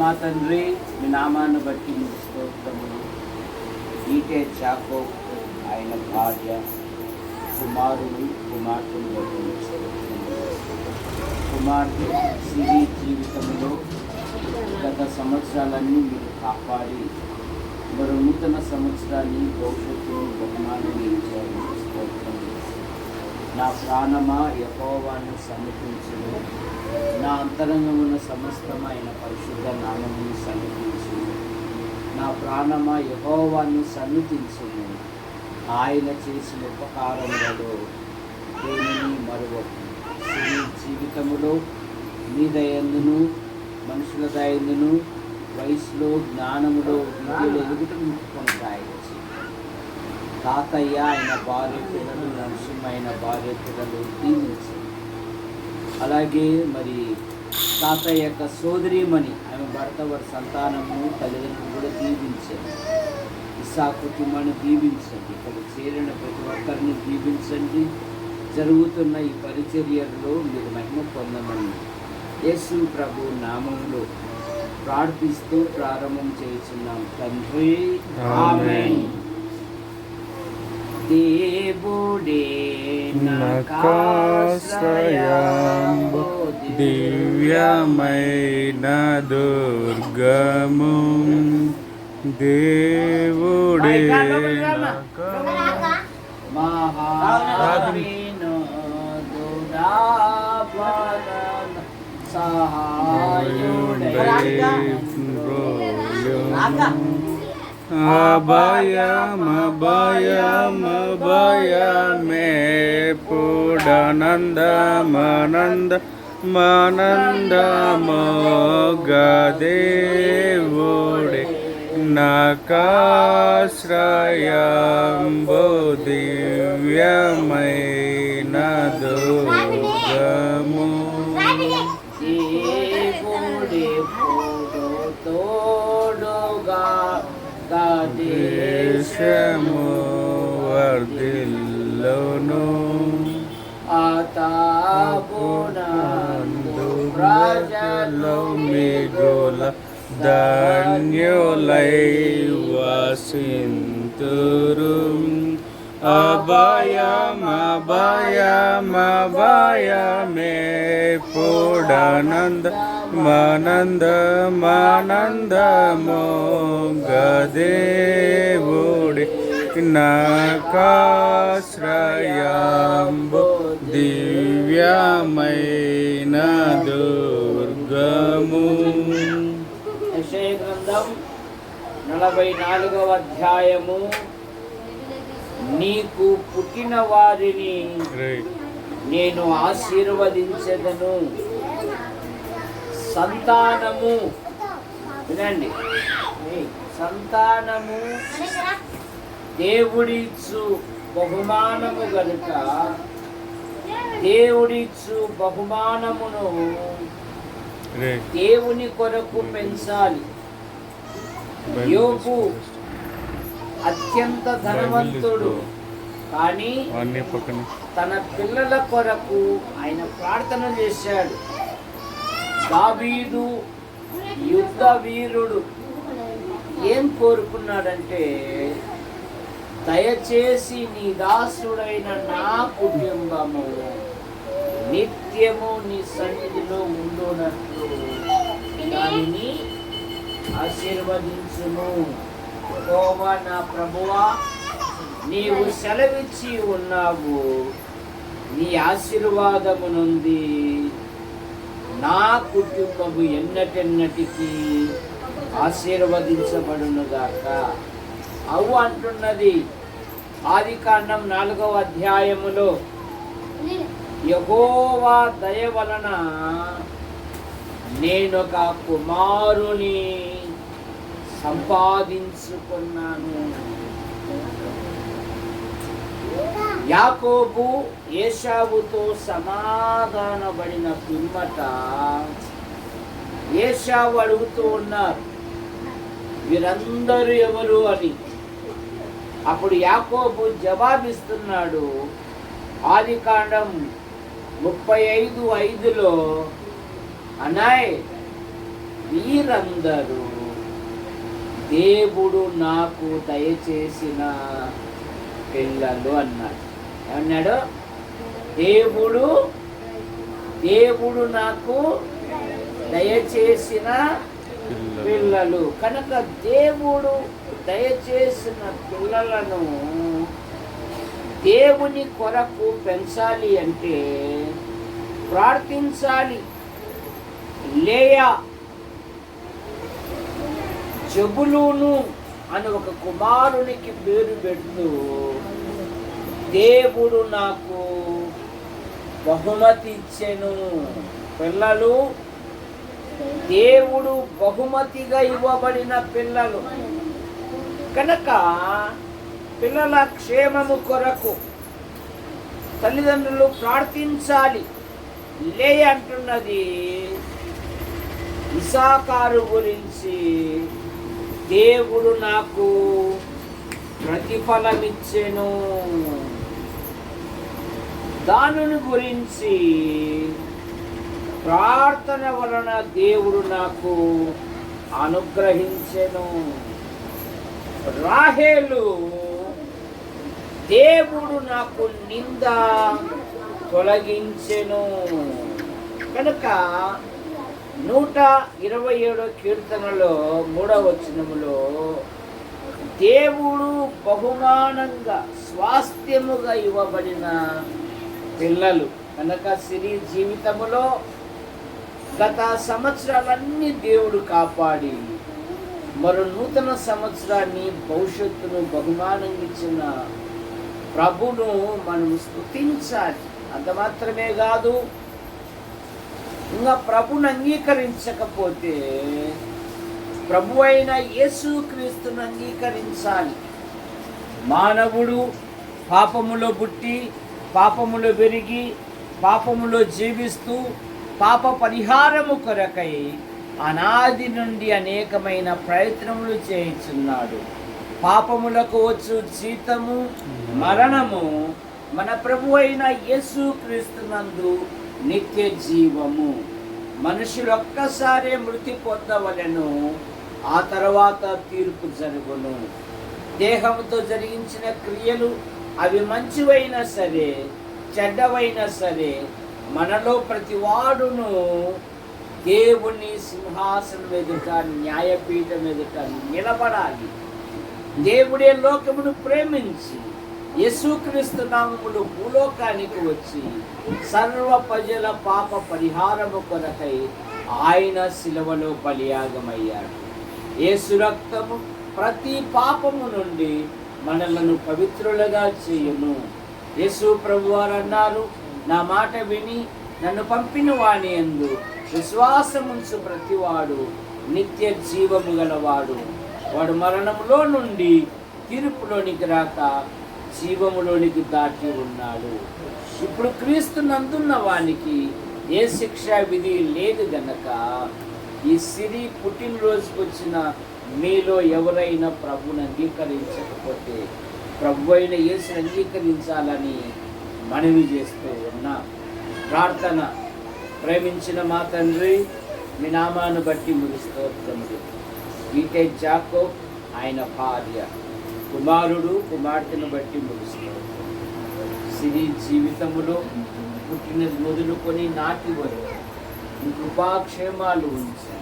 మా తండ్రి, మీ నామాన్ని బట్టి మీకు స్తోత్రములు. ఈటే చాకో ఆయన భార్య కుమారుడు కుమార్తెను బట్టి మీకు స్తోత్రములు. కుమార్తె సిరి జీవితంలో గత సంవత్సరాలన్నీ మీరు కాపాడి మరో నూతన సంవత్సరాన్ని భవిష్యత్తును బహుమానం ఇచ్చారు. స్తోత్రములు. నా ప్రాణమా యెహోవాను సన్నిధించును, నా అంతరంగమున్న సమస్తమైన పరిశుద్ధ నామమును సన్నిధించును. నా ప్రాణమా యెహోవాను సన్నిధించును, ఆయన చేసిన ఉపకారములలో దేనిని మరువకు. స్త్రీ జీవితములో మీ దయందును మనుషుల దయందును వయసులో జ్ఞానములో విద్యలో ఎదుగుటకు కొనసాగించి తాతయ్య ఆయన భార్య పిల్లలు, నరసింహమైన భార్య పిల్లలు దీవించండి. అలాగే మరి తాతయ్య యొక్క సోదరీమణి ఆమె భర్త వారి సంతానము తల్లిదండ్రులు కూడా దీవించండి. ఇస్సా కుటుంబాన్ని దీవించండి. ఇక్కడ చేరిన ప్రతి ఒక్కరిని దీవించండి. జరుగుతున్న ఈ పరిచర్యల్లో మీరు మహిమ పొందమని యేసు ప్రభు నామములో ప్రార్థిస్తూ ప్రారంభం చేస్తున్నాం తండ్రి, ఆమేన్. దేవుడే నాకాశ్రయంబు, దివ్యమైన దుర్గము, దేవుడే అభయమే పుడనందమోగదేవుడే నాకాశ్రయంబు, దివ్యమైన దుర్గము. దేశము వర్ధిల్లును, ఆతాబునందు ప్రజలు మిగుల ధన్యులై వసింతురు. అభయమే పుడనందమోగదేవుడే నాకాశ్రయంబు, దివ్యమైన దుర్గము. యెషయా గ్రంథం 44వ అధ్యాయము. నీకు పుట్టిన వారిని నేను ఆశీర్వదించెదను, సంతానము వినండి, సంతానము దేవుడిచ్చు బహుమానము గనుక దేవుడిచ్చు బహుమానమును దేవుని కొరకు పెంచాలి. యోబు అత్యంత ధనవంతుడు, కానీ తన పిల్లల కొరకు ఆయన ప్రార్థన చేశాడు. దావీదు యుద్ధ వీరుడు ఏం కోరుకున్నాడంటే, దయచేసి నీ దాసుడైన నా కుటుంబము నిత్యము నీ సన్నిధిలో ఉండునట్లు దానిని ఆశీర్వదించును. యెహోవా నా ప్రభువా, నీవు సెలవిచ్చి ఉన్నావు, నీ ఆశీర్వాదము నుండి నా కుటుంబము ఎన్నటెన్నటికీ ఆశీర్వదించబడునుగాక. అవు అంటున్నది ఆదికాండం 4వ అధ్యాయములో, యెహోవా దయ వలన నేనొక కుమారుని సంపాదించుకున్నాను. యాకోబు ఏశావుతో సమాధానపడిన పిమ్మట ఏశావు అడుగుతూ ఉన్నారు, వీరందరూ ఎవరు అని. అప్పుడు యాకోబు జవాబిస్తున్నాడు. ఆదికాండం 35:5లో, అనాయ్ వీరందరూ దేవుడు నాకు దయచేసిన పిల్లలు అన్నాడు. ఏమన్నాడు? దేవుడు నాకు దయచేసిన పిల్లలు. కనుక దేవుడు దయచేసిన పిల్లలను దేవుని కొరకు పెంచాలి అంటే ప్రార్థించాలి. లేయా జబులూను అని ఒక కుమారునికి పేరు పెడుతూ, దేవుడు నాకు బహుమతి ఇచ్చెను. పిల్లలు దేవుడు బహుమతిగా ఇవ్వబడిన పిల్లలు. కనుక పిల్లల క్షేమము కొరకు తల్లిదండ్రులు ప్రార్థించాలి. లే అంటున్నది ఇసాకారు గురించి, దేవుడు నాకు ప్రతిఫలమిచ్చెను. దానిని గురించి ప్రార్థన వలన దేవుడు నాకు అనుగ్రహించెను. రాహేలు దేవుడు నాకు నింద తొలగించెను. కనుక 127 కీర్తనలో 3వ వచనములో దేవుడు బహుమానంగా స్వాస్థ్యముగా ఇవ్వబడిన పిల్లలు. కనుక సిరి జీవితములో గత సంవత్సరాలన్నీ దేవుడు కాపాడి మరో నూతన సంవత్సరాన్ని భవిష్యత్తును బహుమానంగా ఇచ్చిన ప్రభును మనం స్తుతించాలి. అంత మాత్రమే కాదు, ఇంకా ప్రభుని అంగీకరించకపోతే ప్రభు అయిన యేసుక్రీస్తును అంగీకరించాలి. మానవుడు పాపములో పుట్టి పాపములో పెరిగి పాపములో జీవిస్తూ పాప పరిహారము కొరకై అనాది నుండి అనేకమైన ప్రయత్నములు చేయుచున్నాడు. పాపములకు వచ్చు జీతము మరణము, మన ప్రభు అయిన యేసుక్రీస్తునందు నిత్య జీవము. మనుషులు ఒక్కసారే మృతి పొందవలెను, ఆ తర్వాత తీర్పు జరుగును. దేహంతో జరిగించిన క్రియలు అవి మంచివైనా సరే చెడ్డవైనా సరే మనలో ప్రతి వాడును దేవుని సింహాసనం ఎదుట న్యాయపీఠం ఎదుట నిలబడాలి. దేవుడే లోకమును ప్రేమించి యేసుక్రీస్తు నామములో భూలోకానికి వచ్చి సర్వ ప్రజల పాప పరిహారము కొరకై ఆయన శిలువలో బలియాగమయ్యాడు. యేసు రక్తము ప్రతి పాపము నుండి మనలను పవిత్రులుగా చేయును. యేసు ప్రభువారు అన్నారు, నా మాట విని నన్ను పంపిన వాని యందు విశ్వాసముంచు ప్రతివాడు నిత్య జీవము గలవాడు. వాడు మరణములో నుండి తీర్పులోనికి రాక జీవములోనికి దాటి ఉన్నాడు. ఇప్పుడు క్రీస్తు నందున్న వానికి ఏ శిక్షా విధి లేదు గనక ఈ సిరి పుట్టినరోజుకు వచ్చిన మీలో ఎవరైనా ప్రభుని అంగీకరించకపోతే ప్రభు అయిన యేసుని అంగీకరించాలని మనవి చేస్తూ ఉన్నా. ప్రార్థన. ప్రేమించిన మా తండ్రి, మీ నామాను బట్టి మీకు స్తోత్రములు. ఈటే జాకోబ్ ఆయన భార్య కుమారుడు కుమార్తెను బట్టి మీకు స్తోత్రం. సిరి జీవితములో పుట్టిన మొదలుకొని నాటి వరకు మీ కృపాక్షేమాలు ఉంచి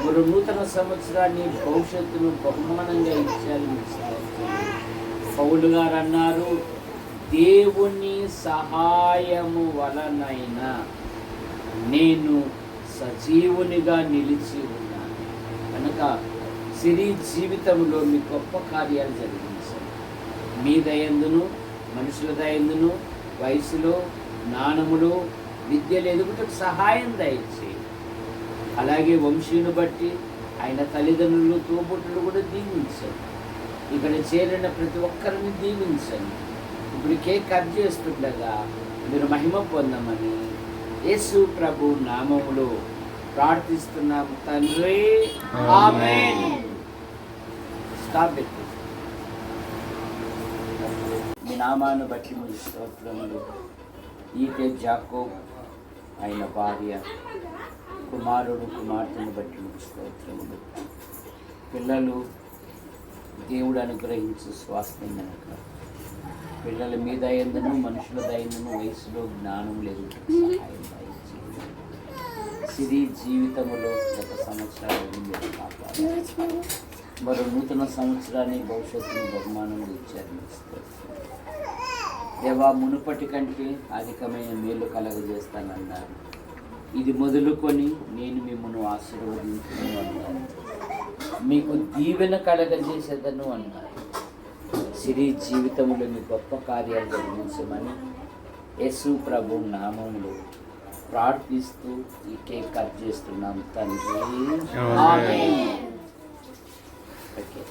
మరో నూతన సంవత్సరాన్ని భవిష్యత్తును బహుమానంగా ఇచ్చారు. పౌలు గారు అన్నారు, దేవుని సహాయము వలనైనా నేను సజీవునిగా నిలిచి ఉన్నాను. కనుక సిరి జీవితంలో మీ గొప్ప కార్యాలు జరిగించారు. మీ దయందును మనుషుల దయందును వయసులో జ్ఞానములో విద్యలు ఎదుగుటకు సహాయం దయచేయి. అలాగే వంశీయుని బట్టి ఆయన తల్లిదండ్రులు తోబుట్టులు కూడా దీవించండి. ఇక్కడ చేరిన ప్రతి ఒక్కరిని దీవించండి. ఇప్పుడు కేక్ కట్ చేస్తుండగా మీరు మహిమ పొందమని యేసు ప్రభు నామములో ప్రార్థిస్తున్నాము తండ్రి, ఆమేన్. స్టాప్ పెట్టు. మీ నామాన్ని బట్టి మీ స్తోత్రములు. ఈటే జాకోబ్ ఆయన భార్య కుమారుడు కుమార్తెను బట్టి మీకు స్తోత్రములు. పిల్లలు దేవుడు అనుగ్రహించు స్వాస్థ్యం కనుక పిల్లల మీద దయందును మనుషుల దయందును వయసులో జ్ఞానం లేదు సహాయం దయచేయండి. సిరి జీవితంలో గత సంవత్సరాలను మీరు కాపాడారు. మరో నూతన సంవత్సరాన్ని భవిష్యత్తును బహుమానంగా ఇచ్చారు. దేవా, మునుపటి కంటే అధికమైన మేలు కలగజేస్తానన్నారు. ఇది మొదలుకొని నేను మిమ్మల్ని ఆశీర్వదించును అన్నారు. మీకు దీవెన కలగజేసేదను అన్నారు. సిరి జీవితంలో మీ గొప్ప కార్యాలు జరిగించమని యేసు ప్రభు నామములో ప్రార్థిస్తూ ఈ కేక్ కట్ చేస్తున్నాం తండ్రి. ఆమేన్. ఓకే.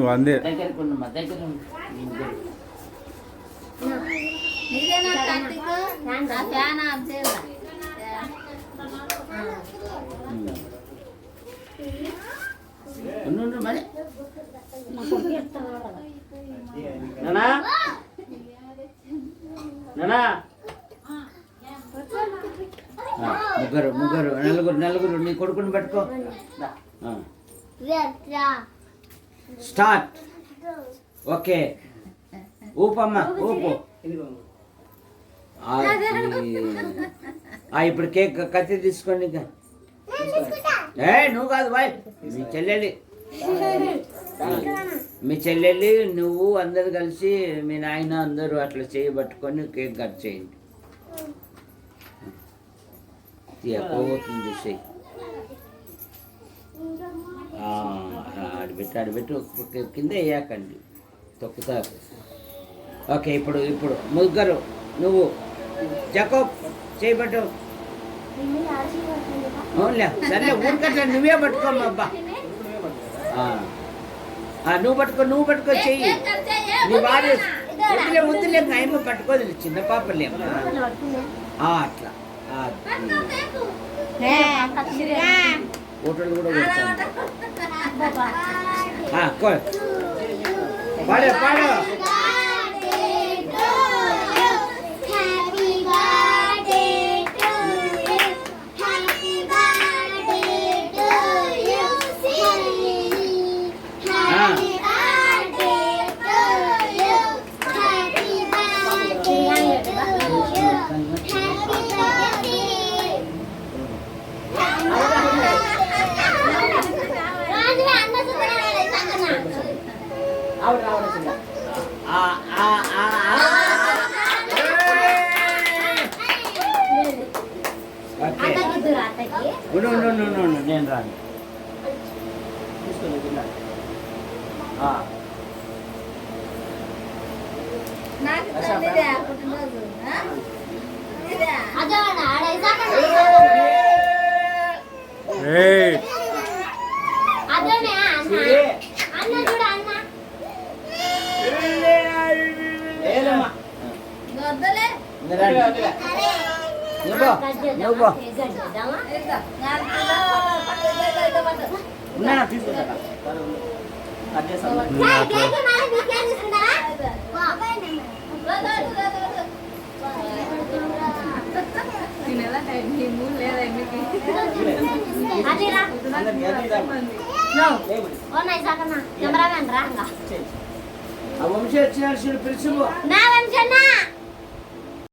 వందే దగ్గరకు ఉన్నమా, దగ్గర ఉండు. ఉండు మరి. నానా నానా ముగ్గురు ముగ్గురు నలుగురు నలుగురు నీ కొడుకుని పట్టుకో. స్టార్ట్. ఓకే, ఊపమ్మా ఊపు. ఇప్పుడు కేక్ కత్తి తీసుకోండి. ఇంకా నువ్వు కాదు బాయ్, మీ చెల్లెళ్ళి నువ్వు అందరు కలిసి మీ నాయన అందరూ అట్లా చేయబట్టుకొని కేక్ కట్ చేయండి. పోతుంది చెయ్యి. ఆడబెట్టు కింద వేయకండి, తొక్కుతారు. ఓకే, ఇప్పుడు ఇప్పుడు ముగ్గురు నువ్వు జకోబ్ చేయబట్టు. అవునులే, సరే ఊరికట్లా నువ్వే పట్టుకోమ్మా. అబ్బా, నువ్వు పట్టుకో చెయ్యి. నీ భార్య వద్దులే, ఆయమ్మ పట్టుకోదు, చిన్న పాపలేము. అట్లా ఫోటోలు కూడా కొడతాను. పాడు పాడు. నేను రాను. వంశీ వచ్చిన పిలుచు.